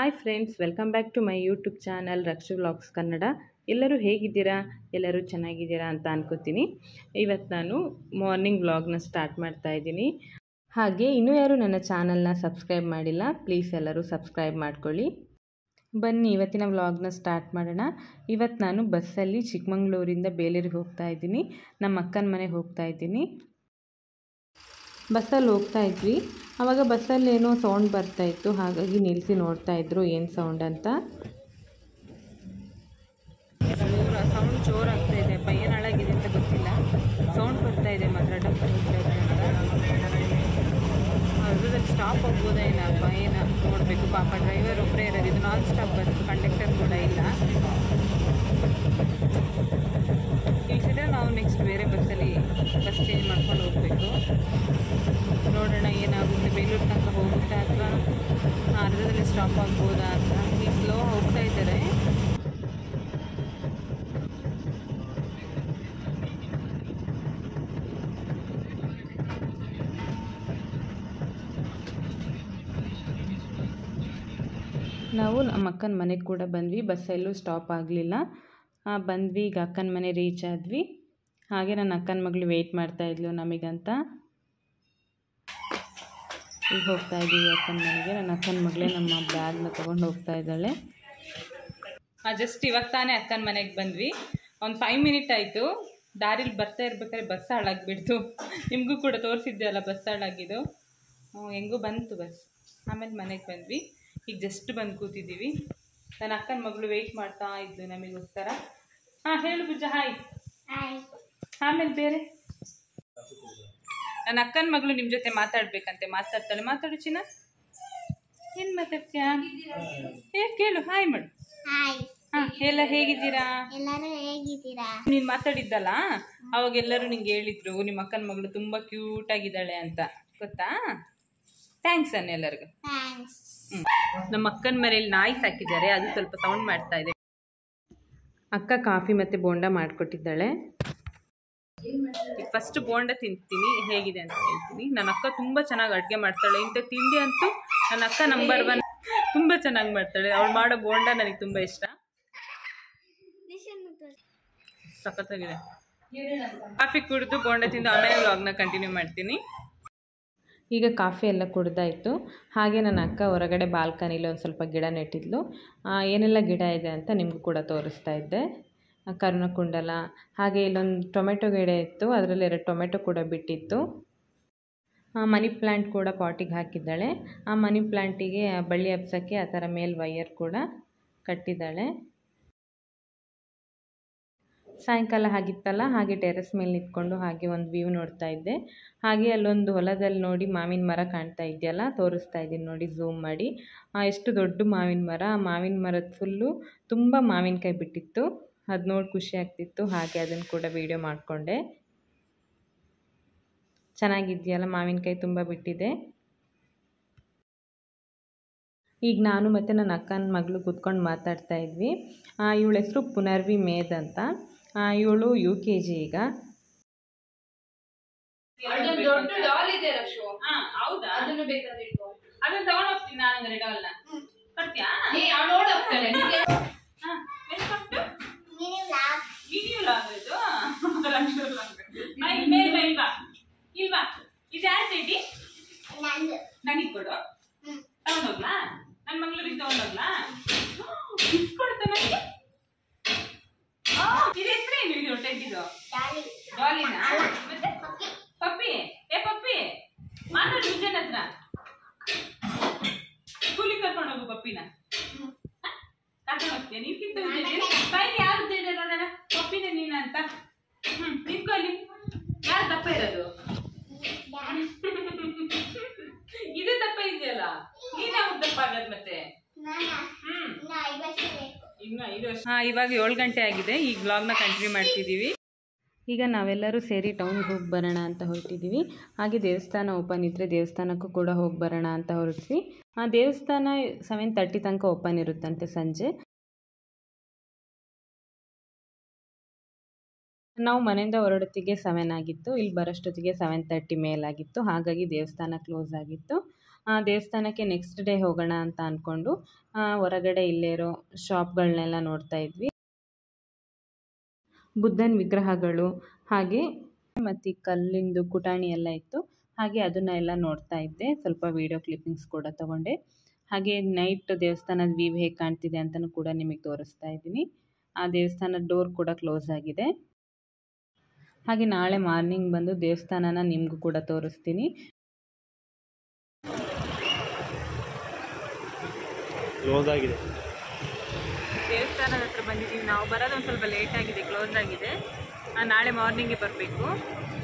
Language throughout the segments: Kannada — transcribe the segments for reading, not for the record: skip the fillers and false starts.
Hi friends, welcome back to my YouTube channel Rakshu vlogs Kannada. ಎಲ್ಲರೂ ಹೇಗಿದ್ದೀರಾ? ಎಲ್ಲರೂ ಚೆನ್ನಾಗಿದ್ದೀರಾ ಅಂತ ಅನ್ಕೋತೀನಿ. ಇವತ್ತು ನಾನು ಮಾರ್ನಿಂಗ್ ವ್ಲಾಗ್ನ ಸ್ಟಾರ್ಟ್ ಮಾಡ್ತಾ ಇದ್ದೀನಿ. ಹಾಗೆ ಇನ್ನೂ ಯಾರು ನನ್ನ ಚಾನಲ್ನ ಸಬ್ಸ್ಕ್ರೈಬ್ ಮಾಡಿಲ್ಲ, ಪ್ಲೀಸ್ ಎಲ್ಲರೂ ಸಬ್ಸ್ಕ್ರೈಬ್ ಮಾಡ್ಕೊಳ್ಳಿ. ಬನ್ನಿ ಇವತ್ತಿನ ವ್ಲಾಗ್ನ ಸ್ಟಾರ್ಟ್ ಮಾಡೋಣ. ಇವತ್ತು ನಾನು ಬಸ್ಸಲ್ಲಿ ಚಿಕ್ಕಮಂಗ್ಳೂರಿಂದ ಬೇಲೂರಿಗೆ ಹೋಗ್ತಾ ಇದ್ದೀನಿ. ನಮ್ಮ ಅಕ್ಕನ ಮನೆಗೆ ಹೋಗ್ತಾ ಇದ್ದೀನಿ. ಬಸ್ಸಲ್ಲಿ ಹೋಗ್ತಾ ಇದ್ವಿ. ಆವಾಗ ಬಸ್ಸಲ್ಲಿ ಏನೋ ಸೌಂಡ್ ಬರ್ತಾಯಿತ್ತು, ಹಾಗಾಗಿ ನಿಲ್ಲಿಸಿ ನೋಡ್ತಾ ಇದ್ರು ಏನು ಸೌಂಡ್ ಅಂತ. ಸೌಂಡ್ ಜೋರಾಗ್ತಾ ಇದೆ, ಏನು ಹಾಳಾಗಿದೆ ಅಂತ ಗೊತ್ತಿಲ್ಲ. ಸೌಂಡ್ ಬರ್ತಾ ಇದೆ ಮಾತ್ರ, ಅದ್ರಲ್ಲಿ ಸ್ಟಾಪ್ ಹೋಗ್ಬೋದಾ ಏನಪ್ಪ, ಏನು ನೋಡಬೇಕು. ಪಾಪ ಡ್ರೈವರ್ ಒಬ್ಬರೇ ಇರೋದು, ಇದು ನಾನ್ ಸ್ಟಾಪ್ ಬಸ್, ಕಂಡಕ್ಟರ್ ಕೂಡ ಇಲ್ಲ. ಇಲ್ಸಿದ್ರೆ ನಾವು ನೆಕ್ಸ್ಟ್ ಬೇರೆ ಬಸ್ಸಲ್ಲಿ ಬಸ್ ಚೇಂಜ್ ಮಾಡ್ಕೊಂಡು ಹೋಗಬೇಕು. ನೋಡೋಣ ಏನಾಗುತ್ತೆ, ಬೇಲೂರು ತನಕ ಹೋಗುತ್ತಾ ಅಥವಾ ಅರ್ಧದಲ್ಲಿ ಸ್ಟಾಪ್ ಆಗ್ಬೋದಾ ಅಂತ. ಈಗ ಸ್ಲೋ ಹೋಗ್ತಾ ಇದ್ದಾರೆ. ನಾವು ನಮ್ಮ ಅಕ್ಕನ ಮನೆಗೆ ಕೂಡ ಬಂದ್ವಿ. ಬಸ್ಸಲ್ಲೂ ಸ್ಟಾಪ್ ಆಗಲಿಲ್ಲ. ಬಂದ್ವಿ, ಈಗ ಅಕ್ಕನ ಮನೆ ರೀಚ್ ಆದ್ವಿ. ಹಾಗೆ ನನ್ನ ಅಕ್ಕನ ಮಗಳು ವೆಯ್ಟ್ ಮಾಡ್ತಾಯಿದ್ಲು ನಮಗಂತ. ಈಗ ಹೋಗ್ತಾ ಇದ್ದೀವಿ ಅಕ್ಕನ ಮನೆಗೆ. ನನ್ನ ಅಕ್ಕನ ಮಗಳೇ ನಮ್ಮ ಬ್ಯಾಗ್ನ ತೊಗೊಂಡು ಹೋಗ್ತಾ ಇದ್ದಾಳೆ. ಜಸ್ಟ್ ಇವಾಗ ತಾನೇ ಅಕ್ಕನ ಮನೆಗೆ ಬಂದ್ವಿ. ಒಂದು 5 ಮಿನಿಟ್ ಆಯಿತು. ದಾರಿಲಿ ಬರ್ತಾ ಇರ್ಬೇಕಾದ್ರೆ ಬಸ್ ಹಾಳಾಗಿಬಿಡ್ತು. ನಿಮಗೂ ಕೂಡ ತೋರಿಸಿದ್ದೆ ಅಲ್ಲ ಬಸ್ ಹಾಳಾಗಿದ್ದು. ಹೆಂಗೂ ಬಂತು ಬಸ್. ಆಮೇಲೆ ಮನೆಗೆ ಬಂದ್ವಿ. ಈಗ ಜಸ್ಟ್ ಬಂದು ಕೂತಿದ್ದೀವಿ. ನನ್ನ ಅಕ್ಕನ ಮಗಳು ವೆಯ್ಟ್ ಮಾಡ್ತಾ ಇದ್ಲು ನಮಗೋಸ್ಕರ. ಹೇಳು ಪೂಜ. ಹಾಯ್. ಆಮೇಲೆ ಬೇರೆ ನನ್ನ ಅಕ್ಕನ ಮಗಳು ನಿಮ್ಮ ಜೊತೆ ಮಾತಾಡ್ಬೇಕಂತೆ, ಮಾತಾಡ್ತಾಳೆ. ಮಾತಾಡು ಚಿನ್ನ. ಏನು ಮಾತಾಡ್ತೀಯಾ? ಕೇಳು. ಹಾಯ್ ಮಾಡು. ಎಲ್ಲ ಹೇಗಿದ್ದೀರಾ? ನೀನು ಮಾತಾಡಿದ್ದಲ್ಲ, ಅವಾಗ ಎಲ್ಲರೂ ನಿಂಗೆ ಹೇಳಿದ್ರು ನಿಮ್ಮ ಅಕ್ಕನ ಮಗಳು ತುಂಬ ಕ್ಯೂಟ್ ಆಗಿದ್ದಾಳೆ ಅಂತ, ಗೊತ್ತಾ? ಥ್ಯಾಂಕ್ಸ್ ಅನ್ನ ಎಲ್ಲರಿಗೂ. ನಮ್ಮ ಅಕ್ಕನ ಮನೇಲಿ ನಾಯಿ ಸಾಕಿದ್ದಾರೆ, ಅದು ಸ್ವಲ್ಪ ಸೌಂಡ್ ಮಾಡ್ತಾ ಇದೆ. ಅಕ್ಕ ಕಾಫಿ ಮತ್ತು ಬೋಂಡ ಮಾಡಿಕೊಟ್ಟಿದ್ದಾಳೆ. ಈಗ ಫಸ್ಟ್ ಬೋಂಡ ತಿಂತೀನಿ, ಹೇಗಿದೆ ಅಂತ ಹೇಳ್ತೀನಿ. ನನ್ನ ಅಕ್ಕ ತುಂಬ ಚೆನ್ನಾಗಿ ಅಡುಗೆ ಮಾಡ್ತಾಳೆ. ಇಂಥ ತಿಂಡಿ ಅಂತೂ ನನ್ನ ಅಕ್ಕ ನಂಬರ್ 1. ತುಂಬ ಚೆನ್ನಾಗಿ ಮಾಡ್ತಾಳೆ. ಅವಳು ಮಾಡೋ ಬೋಂಡ ನನಗೆ ತುಂಬ ಇಷ್ಟ. ಸಖತ್ತಾಗಿದೆ. ಕಾಫಿ ಕುಡಿದು ಬೋಂಡ ತಿಂದು ಆಮೇಲೆ ವ್ಲಾಗ್ನ ಕಂಟಿನ್ಯೂ ಮಾಡ್ತೀನಿ. ಈಗ ಕಾಫಿ ಎಲ್ಲ ಕುಡ್ದಾಯಿತು. ಹಾಗೆ ನನ್ನ ಅಕ್ಕ ಹೊರಗಡೆ ಬಾಲ್ಕನಿಲಿ ಒಂದು ಸ್ವಲ್ಪ ಗಿಡ ನೆಟ್ಟಿದ್ಲು. ಏನೆಲ್ಲ ಗಿಡ ಇದೆ ಅಂತ ನಿಮಗೂ ಕೂಡ ತೋರಿಸ್ತಾ ಇದ್ದೆ. ಕರ್ಣಕುಂಡಲ, ಹಾಗೆ ಇಲ್ಲೊಂದು ಟೊಮೆಟೊ ಗಿಡ ಇತ್ತು, ಅದರಲ್ಲಿ 2 ಟೊಮೆಟೊ ಕೂಡ ಬಿಟ್ಟಿತ್ತು. ಮನಿ ಪ್ಲ್ಯಾಂಟ್ ಕೂಡ ಪಾಟಿಗೆ ಹಾಕಿದ್ದಾಳೆ. ಆ ಮನಿ ಪ್ಲ್ಯಾಂಟಿಗೆ ಬಳ್ಳಿ ಹಬ್ಸೋಕ್ಕೆ ಆ ಥರ ಮೇಲೆ ವೈಯರ್ ಕೂಡ ಕಟ್ಟಿದ್ದಾಳೆ. ಸಾಯಂಕಾಲ ಆಗಿತ್ತಲ್ಲ, ಹಾಗೆ ಟೆರೆಸ್ ಮೇಲೆ ನಿಂತ್ಕೊಂಡು ಹಾಗೆ ಒಂದು ವ್ಯೂ ನೋಡ್ತಾ ಇದ್ದೆ. ಹಾಗೆ ಅಲ್ಲೊಂದು ಹೊಲದಲ್ಲಿ ನೋಡಿ ಮಾವಿನ ಮರ ಕಾಣ್ತಾ ಇದೆಯಲ್ಲ, ತೋರಿಸ್ತಾ ಇದ್ದೀನಿ ನೋಡಿ ಝೂಮ್ ಮಾಡಿ. ಎಷ್ಟು ದೊಡ್ಡ ಮಾವಿನ ಮರ. ಆ ಮಾವಿನ ಮರದ ಫುಲ್ಲು ತುಂಬ ಮಾವಿನಕಾಯಿ ಬಿಟ್ಟಿತ್ತು. ಅದು ನೋಡಿ ಖುಷಿ ಆಗ್ತಿತ್ತು. ಹಾಗೆ ಅದನ್ನು ಕೂಡ ವೀಡಿಯೋ ಮಾಡಿಕೊಂಡೆ. ಚೆನ್ನಾಗಿದೆಯಲ್ಲ, ಮಾವಿನಕಾಯಿ ತುಂಬ ಬಿಟ್ಟಿದೆ. ಈಗ ನಾನು ಮತ್ತು ನನ್ನ ಅಕ್ಕನ ಮಗಳು ಕೂತ್ಕೊಂಡು ಮಾತಾಡ್ತಾ ಇದ್ವಿ. ಇವಳ ಹೆಸರು ಪುನರ್ವಿ ಮೇದ್ ಅಂತ. ಇವಳು UKG ಈಗ. ದೊಡ್ಡ ಡಾಲ್ ಇದೆ ರಕ್ಷು. ಹೌದಾ? ಅದನ್ನು ಬೇಕಾದ್ರೆ ಇಟ್ಕೋ. ಅದನ್ನ ತಗೊಂಡು ಹೋಗ್ತೀನಿ ನಾನು. ಹಂಗಾರೆ ಡಾಲ್ನ ಕೊಡ್ತೀಯಾ? ನೋಡ್ ಹೋಗ್ತಾಳೆ. ಇಲ್ವಾ? ಇದು ಯಾರ ಚೇಟಿ? ನನಗೆ ಕೊಡು. ತಗೊಂಡೋಗ್ಲಾ? ನನ್ನ ಮಂಗಳೂರಿಗೆ ತಗೊಂಡೋಗ್ಲಾ? ಕೊಡ್ತಾ ನನಗೆ. ಇದು ಹೆಸರೇನು? ಇದು ಟೆಡ್ಡಿದು ಡಾಲಿನ? ಮತ್ತೆ ಪಪ್ಪಿ. ಪಪ್ಪಿ ಮಾತಾಡು ವಿಜಯನ್ ಹತ್ರ. ಸ್ಕೂಲಿಗೆ ಕರ್ಕೊಂಡು ಹೋಗು ಪಪ್ಪಿನ. ಕರ್ಕೊಂಡು ಹೋಗ್ತೀಯ? ನೀನ್ಕಿಂತ ಬಾಯಿಗೆ ಯಾರು ಇದೆ ನೋಡೋಣ. ಪಪ್ಪಿನ ನೀನ ಅಂತ. ನಿಂತ್ಕೊಳ್ಳಿ. ಯಾರು ದಪ್ಪ ಇರೋದು? ಇದು ದಪ್ಪ ಇದೆಯಲ್ಲ, ನೀನ್ ಯಾವಾಗ ದಪ್ಪ ಆಗದ್ ಮತ್ತೆ? ಇವಾಗ 7 ಗಂಟೆ ಆಗಿದೆ. ಈಗ ವ್ಲಾಗ್ನ ಕಂಟಿನ್ಯೂ ಮಾಡ್ತಿದ್ದೀವಿ. ಈಗ ನಾವೆಲ್ಲರೂ ಸೇರಿ ಟೌನ್ಗೆ ಹೋಗಿ ಬರೋಣ ಅಂತ ಹೊರಟಿದ್ದೀವಿ. ಹಾಗೆ ದೇವಸ್ಥಾನ ಓಪನ್ ಇದ್ದರೆ ದೇವಸ್ಥಾನಕ್ಕೂ ಕೂಡ ಹೋಗಿ ಬರೋಣ ಅಂತ ಹೊರಟ್ವಿ. ಆ ದೇವಸ್ಥಾನ 7:30 ತನಕ ಓಪನ್ ಇರುತ್ತಂತೆ ಸಂಜೆ. ನಾವು ಮನೆಯಿಂದ ಹೊರಡೋತ್ತಿಗೆ 7 ಆಗಿತ್ತು. ಇಲ್ಲಿ ಬರೋಷ್ಟೊತ್ತಿಗೆ 7:30 ಮೇಲಾಗಿತ್ತು. ಹಾಗಾಗಿ ದೇವಸ್ಥಾನ ಕ್ಲೋಸ್ ಆಗಿತ್ತು. ದೇವಸ್ಥಾನಕ್ಕೆ ನೆಕ್ಸ್ಟ್ ಡೇ ಹೋಗೋಣ ಅಂತ ಅಂದ್ಕೊಂಡು ಹೊರಗಡೆ ಇಲ್ಲೇ ಇರೋ ಶಾಪ್ಗಳನ್ನೆಲ್ಲ ನೋಡ್ತಾ ಇದ್ವಿ. ಬುದ್ಧನ ವಿಗ್ರಹಗಳು ಹಾಗೆ ಮತ್ತು ಕಲ್ಲಿಂದು ಕುಟಾಣಿ ಎಲ್ಲ ಇತ್ತು. ಹಾಗೆ ಅದನ್ನೆಲ್ಲ ನೋಡ್ತಾ ಇದ್ದೆ. ಸ್ವಲ್ಪ ವಿಡಿಯೋ ಕ್ಲಿಪ್ಪಿಂಗ್ಸ್ ಕೂಡ ತೊಗೊಂಡೆ. ಹಾಗೆ ನೈಟ್ ದೇವಸ್ಥಾನದ ವ್ಯೂ ಹೇಗೆ ಕಾಣ್ತಿದೆ ಅಂತಲೂ ಕೂಡ ನಿಮಗೆ ತೋರಿಸ್ತಾ ಇದ್ದೀನಿ. ಆ ದೇವಸ್ಥಾನದ ಡೋರ್ ಕೂಡ ಕ್ಲೋಸ್ ಆಗಿದೆ. ಹಾಗೆ ನಾಳೆ ಮಾರ್ನಿಂಗ್ ಬಂದು ದೇವಸ್ಥಾನನ ನಿಮಗೂ ಕೂಡ ತೋರಿಸ್ತೀನಿ. ಕ್ಲೋಸ್ ಆಗಿದೆ. ದೇವಸ್ಥಾನದ ಹತ್ರ ಬಂದಿದ್ದೀವಿ. ನಾವು ಬರೋದು ಒಂದು ಸ್ವಲ್ಪ ಲೇಟ್ ಆಗಿದೆ, ಕ್ಲೋಸ್ ಆಗಿದೆ. ನಾಳೆ ಮಾರ್ನಿಂಗ್ಗೆ ಬರಬೇಕು.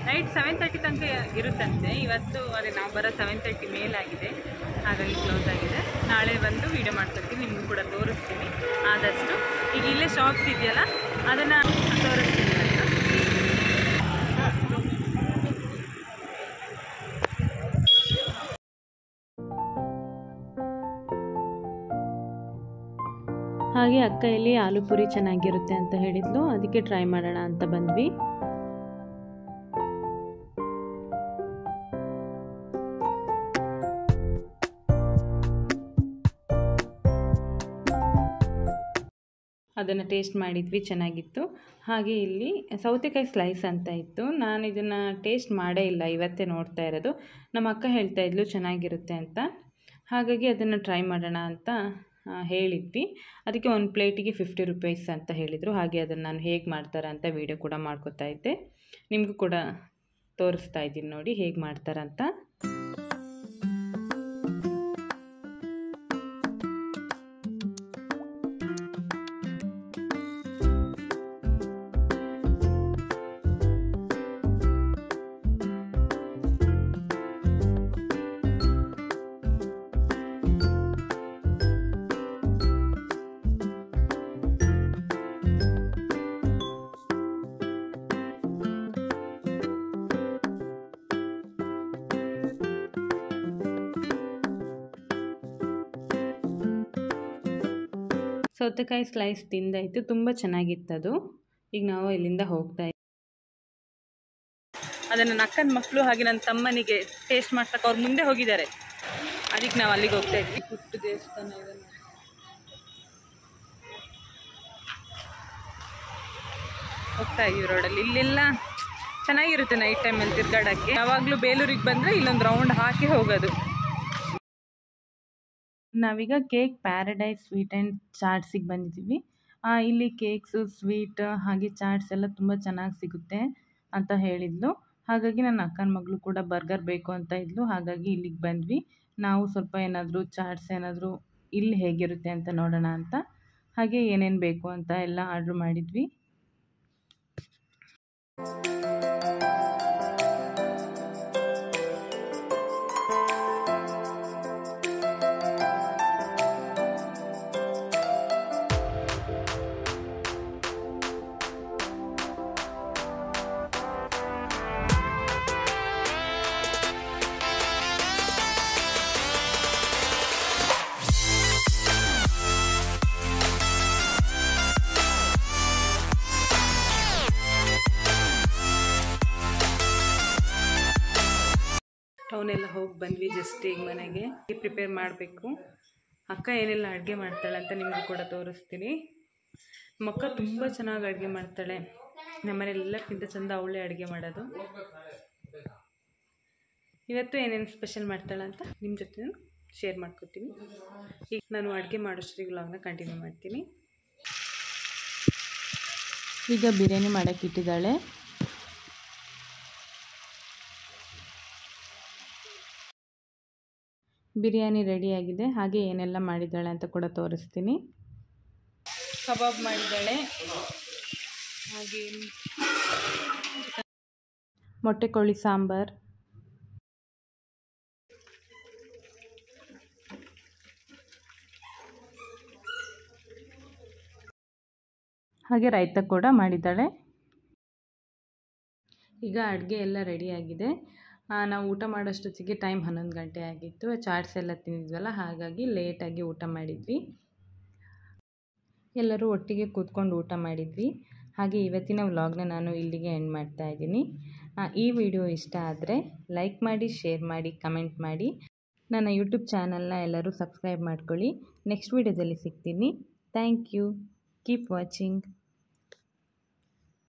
ನೈಟ್ 7:30 ತನಕ ಇರುತ್ತಂತೆ. ಇವತ್ತು ಅದೇ ನಾವು ಬರೋ 7:30 ಮೇಲಾಗಿದೆ, ಹಾಗಾಗಿ ಕ್ಲೋಸ್ ಆಗಿದೆ. ನಾಳೆ ಬಂದು ವೀಡಿಯೋ ಮಾಡ್ಕೊಳ್ತೀನಿ, ನಿಮಗೂ ಕೂಡ ತೋರಿಸ್ತೀನಿ ಆದಷ್ಟು. ಈಗ ಇಲ್ಲೇ ಶಾಪ್ಸ್ ಇದೆಯಲ್ಲ ಅದನ್ನು ತೋರಿಸ್ತೀನಿ ಅಂತ. ಹಾಗೆ ಅಕ್ಕ ಇಲ್ಲಿ ಆಲೂ ಪೂರಿ ಚೆನ್ನಾಗಿರುತ್ತೆ ಅಂತ ಹೇಳಿದ್ಲು, ಅದಕ್ಕೆ ಟ್ರೈ ಮಾಡೋಣ ಅಂತ ಬಂದ್ವಿ. ಅದನ್ನು ಟೇಸ್ಟ್ ಮಾಡಿದ್ವಿ, ಚೆನ್ನಾಗಿತ್ತು. ಹಾಗೆ ಇಲ್ಲಿ ಸೌತೆಕಾಯಿ ಸ್ಲೈಸ್ ಅಂತ ಇತ್ತು. ನಾನು ಇದನ್ನು ಟೇಸ್ಟ್ ಮಾಡೇ ಇಲ್ಲ, ಇವತ್ತೇ ನೋಡ್ತಾ ಇರೋದು. ನಮ್ಮ ಅಕ್ಕ ಹೇಳ್ತಾ ಇದ್ಲು ಚೆನ್ನಾಗಿರುತ್ತೆ ಅಂತ, ಹಾಗಾಗಿ ಅದನ್ನು ಟ್ರೈ ಮಾಡೋಣ ಅಂತ ಹೇಳಿದ್ವಿ. ಅದಕ್ಕೆ ಒಂದು ಪ್ಲೇಟಿಗೆ 50 ರೂಪೀಸ್ ಅಂತ ಹೇಳಿದರು. ಹಾಗೆ ಅದನ್ನು ನಾನು ಹೇಗೆ ಮಾಡ್ತಾರೆ ಅಂತ ವೀಡಿಯೋ ಕೂಡ ಮಾಡ್ಕೊತಾ ಇದ್ದೆ. ನಿಮಗೂ ಕೂಡ ತೋರಿಸ್ತಾ ಇದ್ದೀನಿ ನೋಡಿ ಹೇಗೆ ಮಾಡ್ತಾರಂತ. ಸೌತೆಕಾಯಿ ಸ್ಲೈಸ್ ತಿಂದಾಯಿತು, ತುಂಬ ಚೆನ್ನಾಗಿತ್ತದು. ಈಗ ನಾವು ಇಲ್ಲಿಂದ ಹೋಗ್ತಾ ಇದ್ದೀವಿ. ಅದನ್ನು ನನ್ನ ಅಕ್ಕನ ಮಕ್ಕಳು ಹಾಗೆ ನನ್ನ ತಮ್ಮನಿಗೆ ಟೇಸ್ಟ್ ಮಾಡ್ಸಕ್ಕೆ ಅವ್ರು ಮುಂದೆ ಹೋಗಿದ್ದಾರೆ, ಅದಕ್ಕೆ ನಾವು ಅಲ್ಲಿಗೆ ಹೋಗ್ತಾ ಇದ್ವಿ. ಪುಟ್ಟು ದೇವಸ್ಥಾನ ಇದನ್ನು ಹೋಗ್ತಾ ಇದ್ದೀವಿ ರೋಡಲ್ಲಿ. ಇಲ್ಲೆಲ್ಲ ಚೆನ್ನಾಗಿರುತ್ತೆ ನೈಟ್ ಟೈಮಲ್ಲಿ ತಿರ್ಗಾಡೋಕ್ಕೆ. ಯಾವಾಗಲೂ ಬೇಲೂರಿಗೆ ಬಂದರೆ ಇಲ್ಲೊಂದು ರೌಂಡ್ ಹಾಕಿ ಹೋಗೋದು. ನಾವೀಗ ಕೇಕ್ ಪ್ಯಾರಡೈಸ್ ಸ್ವೀಟ್ ಆ್ಯಂಡ್ ಚಾಟ್ಸಿಗೆ ಬಂದಿದ್ದೀವಿ. ಇಲ್ಲಿ ಕೇಕ್ಸು, ಸ್ವೀಟ್ ಹಾಗೆ ಚಾಟ್ಸ್ ಎಲ್ಲ ತುಂಬ ಚೆನ್ನಾಗಿ ಸಿಗುತ್ತೆ ಅಂತ ಹೇಳಿದ್ಲು. ಹಾಗಾಗಿ ನನ್ನ ಅಕ್ಕನ ಮಗಳು ಕೂಡ ಬರ್ಗರ್ ಬೇಕು ಅಂತ ಇದ್ಲು, ಹಾಗಾಗಿ ಇಲ್ಲಿಗೆ ಬಂದ್ವಿ. ನಾವು ಸ್ವಲ್ಪ ಏನಾದರೂ ಚಾಟ್ಸ್ ಏನಾದರೂ ಇಲ್ಲಿ ಹೇಗಿರುತ್ತೆ ಅಂತ ನೋಡೋಣ ಅಂತ. ಹಾಗೆ ಏನೇನು ಬೇಕು ಅಂತ ಎಲ್ಲ ಆರ್ಡ್ರ್ ಮಾಡಿದ್ವಿ. ಟೌನೆಲ್ಲ ಹೋಗಿ ಬಂದ್ವಿ. ಜಸ್ಟ್ ಈಗ ಮನೆಗೆ ಪ್ರಿಪೇರ್ ಮಾಡಬೇಕು. ಅಕ್ಕ ಏನೆಲ್ಲ ಅಡುಗೆ ಮಾಡ್ತಾಳೆ ಅಂತ ನಿಮಗೂ ಕೂಡ ತೋರಿಸ್ತೀನಿ. ನಮ್ಮ ಅಕ್ಕ ತುಂಬ ಚೆನ್ನಾಗಿ ಅಡುಗೆ ಮಾಡ್ತಾಳೆ. ನಮ್ಮನೆಲ್ಲಕ್ಕಿಂತ ಚೆಂದ ಅವಳೇ ಅಡುಗೆ ಮಾಡೋದು. ಇವತ್ತು ಏನೇನು ಸ್ಪೆಷಲ್ ಮಾಡ್ತಾಳೆ ಅಂತ ನಿಮ್ಮ ಜೊತೆ ಶೇರ್ ಮಾಡ್ಕೊತೀನಿ. ಈಗ ನಾನು ಅಡುಗೆ ಮಾಡೋಷ್ಟಿಗೆ ವ್ಲಾಗ್ನ ಕಂಟಿನ್ಯೂ ಮಾಡ್ತೀನಿ. ಈಗ ಬಿರಿಯಾನಿ ಮಾಡೋಕ್ಕೆ ಇಟ್ಟಿದ್ದಾಳೆ. ಬಿರಿಯಾನಿ ರೆಡಿಯಾಗಿದೆ. ಹಾಗೆ ಏನೆಲ್ಲ ಮಾಡಿದ್ದಾಳೆ ಅಂತ ಕೂಡ ತೋರಿಸ್ತೀನಿ. ಕಬಾಬ್ ಮಾಡಿದ್ದಾಳೆ, ಹಾಗೆ ಮೊಟ್ಟೆ ಕೋಳಿ ಸಾಂಬಾರ್, ಹಾಗೆ ರಾಯ್ತ ಕೂಡ ಮಾಡಿದ್ದಾಳೆ. ಈಗ ಅಡುಗೆ ಎಲ್ಲ ರೆಡಿಯಾಗಿದೆ. ನಾವು ಊಟ ಮಾಡೋಷ್ಟೊತ್ತಿಗೆ ಟೈಮ್ 11 ಗಂಟೆ ಆಗಿತ್ತು. ಚಾಟ್ಸ್ ಎಲ್ಲ ತಿಂದಿದ್ವಲ್ಲ, ಹಾಗಾಗಿ ಲೇಟಾಗಿ ಊಟ ಮಾಡಿದ್ವಿ. ಎಲ್ಲರೂ ಒಟ್ಟಿಗೆ ಕೂತ್ಕೊಂಡು ಊಟ ಮಾಡಿದ್ವಿ. ಹಾಗೆ ಇವತ್ತಿನ ವ್ಲಾಗ್ನ ನಾನು ಇಲ್ಲಿಗೆ ಎಂಡ್ ಮಾಡ್ತಾ ಇದ್ದೀನಿ. ಈ ವಿಡಿಯೋ ಇಷ್ಟ ಆದರೆ ಲೈಕ್ ಮಾಡಿ, ಶೇರ್ ಮಾಡಿ, ಕಮೆಂಟ್ ಮಾಡಿ. ನನ್ನ ಯೂಟ್ಯೂಬ್ ಚಾನಲ್ನ ಎಲ್ಲರೂ ಸಬ್ಸ್ಕ್ರೈಬ್ ಮಾಡ್ಕೊಳ್ಳಿ. ನೆಕ್ಸ್ಟ್ ವೀಡಿಯೋದಲ್ಲಿ ಸಿಗ್ತೀನಿ. Thank you. Keep watching.